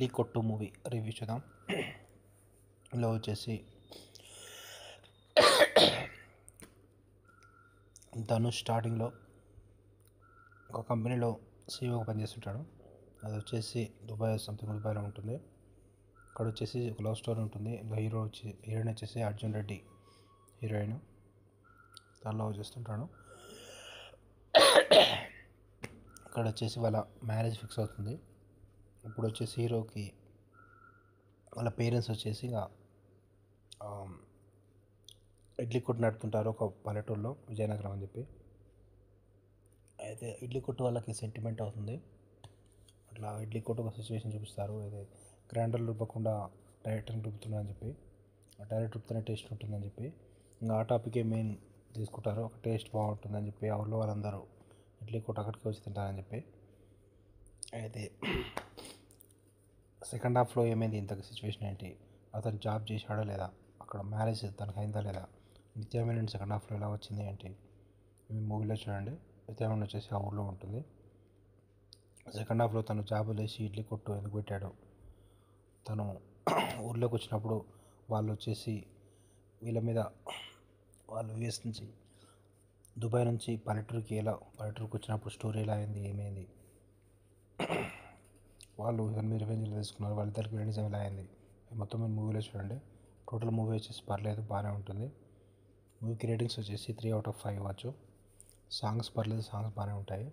ఇడ్లీ కొట్టు movie review చూద్దాం. ఇందులో వచ్చేసి ధనుష్ స్టార్టింగ్లో ఒక కంపెనీలో సీఈఓగా పనిచేస్తుంటాడు. అది వచ్చేసి దుబాయ్లో ఉంటుంది. అక్కడ వచ్చేసి ఒక లవ్ స్టోరీ ఉంటుంది. హీరోయిన్ వచ్చేసి అర్జున్ రెడ్డి హీరోయిన్, తను లవ్ చేస్తుంటాడు. అక్కడ వచ్చేసి వాళ్ళ మ్యారేజ్ ఫిక్స్ అవుతుంది. ఇప్పుడు వచ్చేసి హీరోకి వాళ్ళ పేరెంట్స్ వచ్చేసి ఇడ్లీ కొట్టు నడుపుతుంటారు ఒక పల్లెటూరులో, విజయనగరం అని చెప్పి. అయితే ఇడ్లీ కొట్టు వాళ్ళకి సెంటిమెంట్ అవుతుంది. అట్లా ఇడ్లీ కొట్టు ఒక సిచ్యువేషన్ చూపిస్తారు. అదే గ్రైండర్లు రుబ్బకుండా డైరెక్ట్గా రుబ్బుతున్నారని చెప్పి, డైరెక్ట్ రుబ్బుతూనే టేస్ట్ ఉంటుందని చెప్పి, ఇంకా ఆ టాపికే మెయిన్ తీసుకుంటారు. ఒక టేస్ట్ బాగుంటుందని చెప్పి ఆ ఊళ్ళో వాళ్ళందరూ ఇడ్లీ కొట్టు అక్కడికి వచ్చి తింటారని చెప్పి. అయితే సెకండ్ హాఫ్లో ఏమైంది, ఇంతకు సిచ్యువేషన్ ఏంటి, అతను జాబ్ చేశాడో లేదా, అక్కడ మ్యారేజ్ తనకు అయిందా లేదా, నిత్యామేనన్ సెకండ్ హాఫ్లో ఎలా వచ్చింది ఏంటి, మూవీలో చూడండి. నిత్యామేనన్ వచ్చేసి ఆ ఊళ్ళో ఉంటుంది. సెకండ్ హాఫ్లో తను జాబ్ లేచి ఇడ్లీ కొట్టు ఎందుకు పెట్టాడు, తను ఊళ్ళోకి వచ్చినప్పుడు వాళ్ళు వచ్చేసి వీళ్ళ మీద, వాళ్ళు యూఎస్ నుంచి దుబాయ్ నుంచి పల్లెటూరుకి వచ్చినప్పుడు స్టోరీ ఎలా అయింది, ఏమైంది, వాళ్ళు ఇతని మీద రివెంజ్ తీసుకున్నారు, వాళ్ళిద్దరికి రివెంజ్ ఎలా అయింది, మొత్తం మీరు మూవీలో చూడండి. టోటల్ మూవీ వచ్చేసి పర్లేదు, బాగానే ఉంటుంది. మూవీకి రేటింగ్స్ వచ్చేసి 3/5 ఇవ్వచ్చు. సాంగ్స్ పర్లేదు, సాంగ్స్ బాగానే ఉంటాయి,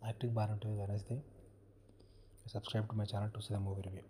యాక్టింగ్ బాగానే ఉంటుంది. అనేది subscribe to my channel to see the movie review.